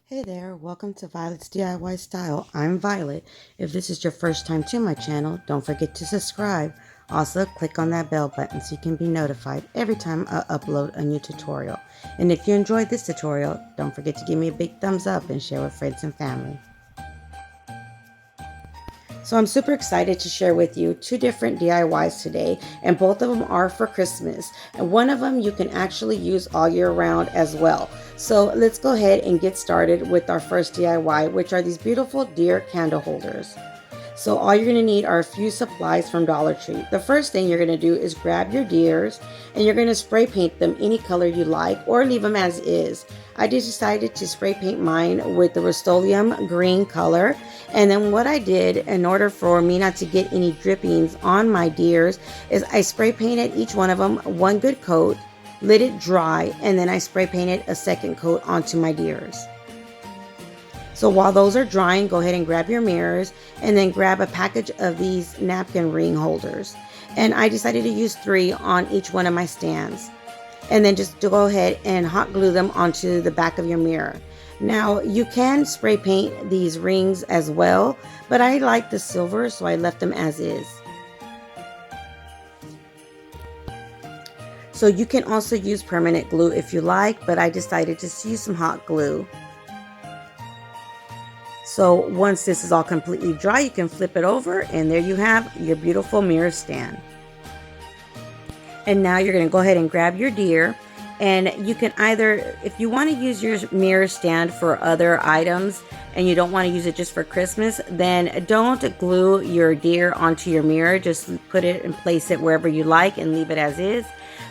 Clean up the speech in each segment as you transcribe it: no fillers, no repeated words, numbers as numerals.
Hey there, welcome to Violet's DIY Style. I'm Violet. If this is your first time to my channel, don't forget to subscribe. Also, click on that bell button so you can be notified every time I upload a new tutorial. And if you enjoyed this tutorial, don't forget to give me a big thumbs up and share with friends and family. So I'm super excited to share with you two different DIYs today, and both of them are for Christmas. And one of them you can actually use all year round as well. So let's go ahead and get started with our first DIY, which are these beautiful deer candle holders. So all you're going to need are a few supplies from Dollar Tree. The first thing you're going to do is grab your deers and you're going to spray paint them any color you like or leave them as is. I just decided to spray paint mine with the Rust-Oleum green color. And then what I did in order for me not to get any drippings on my deers is I spray painted each one of them one good coat, let it dry, and then I spray painted a second coat onto my deers. So while those are drying, go ahead and grab your mirrors and then grab a package of these napkin ring holders. And I decided to use 3 on each one of my stands. And then just to go ahead and hot glue them onto the back of your mirror. Now you can spray paint these rings as well, but I like the silver, so I left them as is. So you can also use permanent glue if you like, but I decided to use some hot glue. So once this is all completely dry, you can flip it over and there you have your beautiful mirror stand. And now you're going to go ahead and grab your deer, and you can either, if you want to use your mirror stand for other items and you don't want to use it just for Christmas, then don't glue your deer onto your mirror. Just put it and place it wherever you like and leave it as is.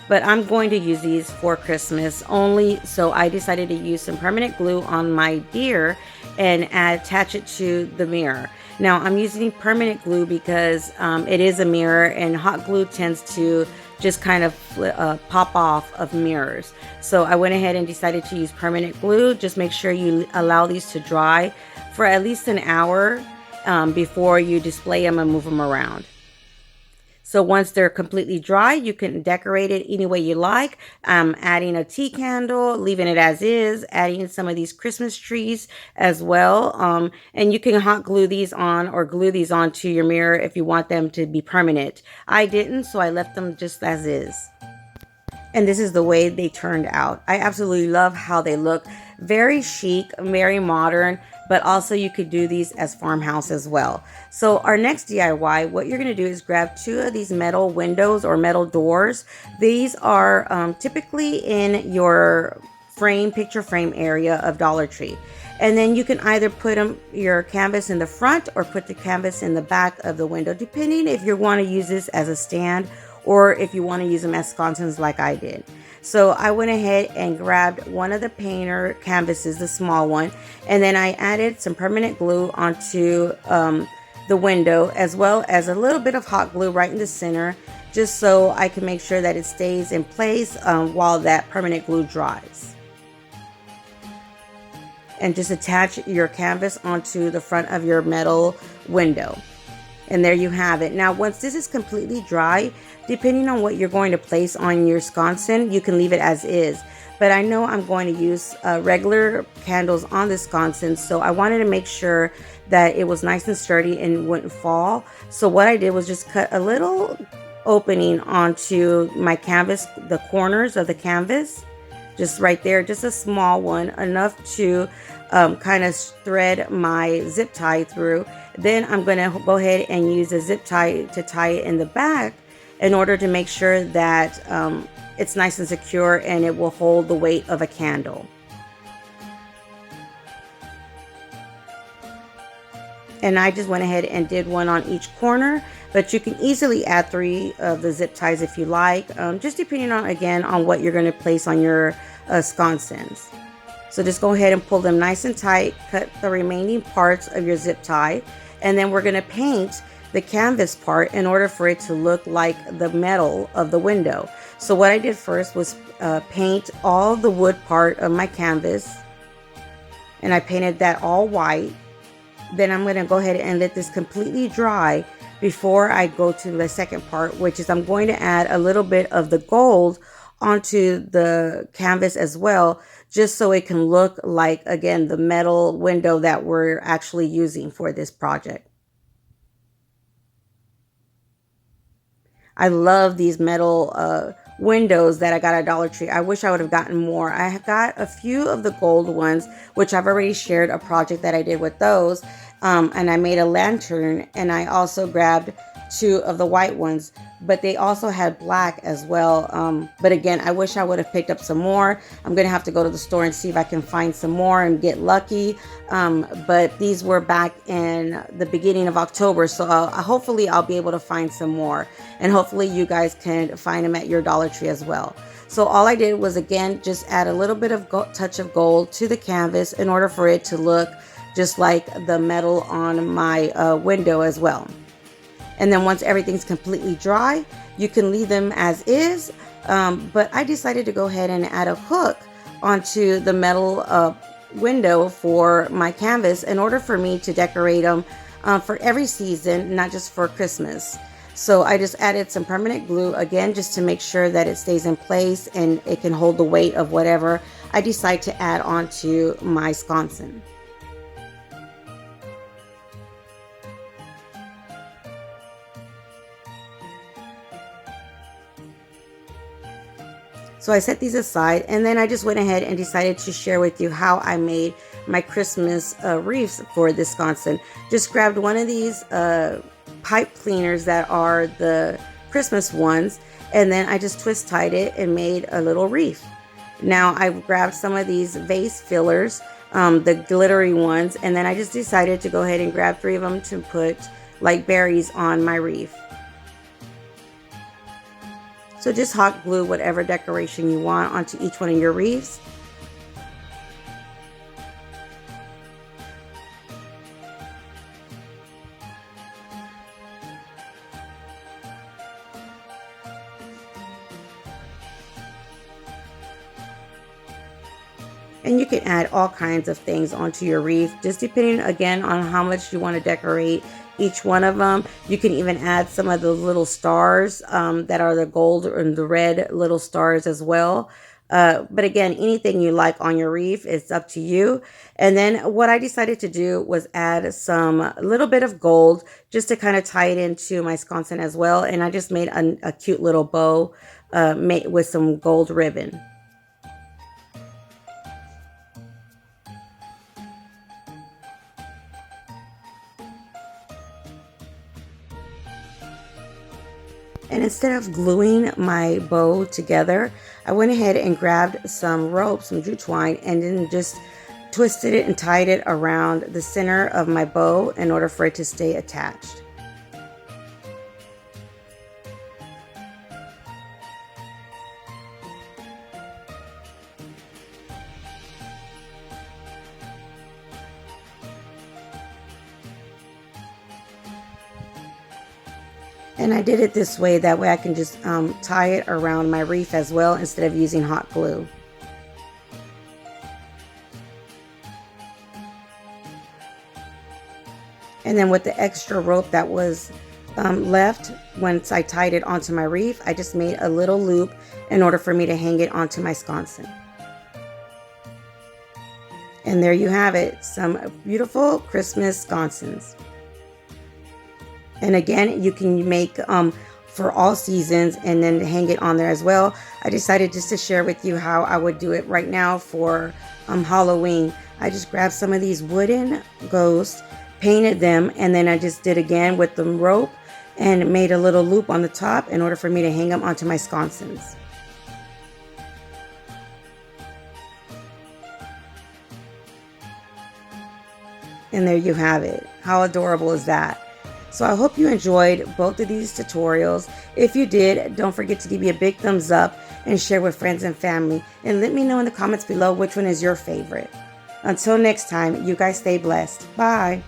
But I'm going to use these for Christmas only, so I decided to use some permanent glue on my deer and attach it to the mirror. Now I'm using permanent glue because it is a mirror, and hot glue tends to just kind of pop off of mirrors. So I went ahead and decided to use permanent glue. Just make sure you allow these to dry for at least an hour before you display them and move them around. So once they're completely dry, you can decorate it any way you like. Adding a tea candle, leaving it as is, adding some of these Christmas trees as well. And you can hot glue these on or glue these onto your mirror if you want them to be permanent. I didn't, so I left them just as is. And this is the way they turned out. I absolutely love how they look. Very chic, very modern, but also you could do these as farmhouse as well. So our next DIY, what you're going to do is grab 2 of these metal windows or metal doors. These are typically in your picture frame area of Dollar Tree. And then you can either put your canvas in the front or put the canvas in the back of the window, depending if you want to use this as a stand or if you want to use them as sconces like I did. So I went ahead and grabbed one of the painter canvases, the small one, and then I added some permanent glue onto the window, as well as a little bit of hot glue right in the center, just so I can make sure that it stays in place while that permanent glue dries. And just attach your canvas onto the front of your metal window. And there you have it. Now, once this is completely dry, depending on what you're going to place on your sconce, you can leave it as is. But I know I'm going to use regular candles on the sconce, so I wanted to make sure that it was nice and sturdy and wouldn't fall. So what I did was just cut a little opening onto my canvas, the corners of the canvas, just right there, just a small one, enough to kind of thread my zip tie through. Then I'm going to go ahead and use a zip tie to tie it in the back in order to make sure that it's nice and secure and it will hold the weight of a candle. And I just went ahead and did one on each corner, but you can easily add 3 of the zip ties if you like, just depending on, again, on what you're going to place on your sconces. So just go ahead and pull them nice and tight, cut the remaining parts of your zip tie, and then we're going to paint the canvas part in order for it to look like the metal of the window. So what I did first was paint all the wood part of my canvas, and I painted that all white. Then I'm going to go ahead and let this completely dry before I go to the second part, which is I'm going to add a little bit of the gold onto the canvas as well, just so it can look like, again, the metal window that we're actually using for this project. I love these metal windows that I got at Dollar Tree. I wish I would have gotten more. I have got a few of the gold ones, which I've already shared a project that I did with those. And I made a lantern, and I also grabbed 2 of the white ones, but they also had black as well. But again, I wish I would have picked up some more. I'm gonna have to go to the store and see if I can find some more and get lucky. But these were back in the beginning of October, so hopefully I'll be able to find some more, and hopefully you guys can find them at your Dollar Tree as well. So all I did was, again, just add a little bit of touch of gold to the canvas in order for it to look just like the metal on my window as well. And then once everything's completely dry, you can leave them as is. But I decided to go ahead and add a hook onto the metal window for my canvas in order for me to decorate them for every season, not just for Christmas. So I just added some permanent glue, again, just to make sure that it stays in place and it can hold the weight of whatever I decide to add onto my sconson. So I set these aside, and then I just went ahead and decided to share with you how I made my Christmas wreaths for this sconson. Just grabbed one of these pipe cleaners that are the Christmas ones, and then I just twist tied it and made a little wreath. Now I grabbed some of these vase fillers, the glittery ones, and then I just decided to go ahead and grab 3 of them to put like berries on my wreath. So just hot glue whatever decoration you want onto each one of your wreaths. And you can add all kinds of things onto your wreath, just depending again on how much you want to decorate each one of them. You can even add some of the little stars that are the gold and the red little stars as well. But again, anything you like on your wreath, it's up to you. And then what I decided to do was add some little bit of gold just to kind of tie it into my sconson as well. And I just made a cute little bow made with some gold ribbon. And instead of gluing my bow together, I went ahead and grabbed some rope, some jute twine, and then just twisted it and tied it around the center of my bow in order for it to stay attached. And I did it this way, that way I can just tie it around my wreath as well instead of using hot glue. And then with the extra rope that was left, once I tied it onto my wreath, I just made a little loop in order for me to hang it onto my sconson. And there you have it, some beautiful Christmas sconsons. And again, you can make for all seasons and then hang it on there as well. I decided just to share with you how I would do it right now for Halloween. I just grabbed some of these wooden ghosts, painted them, and then I just did again with the rope and made a little loop on the top in order for me to hang them onto my sconsons. And there you have it. How adorable is that? So I hope you enjoyed both of these tutorials. If you did, don't forget to give me a big thumbs up and share with friends and family. And let me know in the comments below which one is your favorite. Until next time, you guys stay blessed. Bye.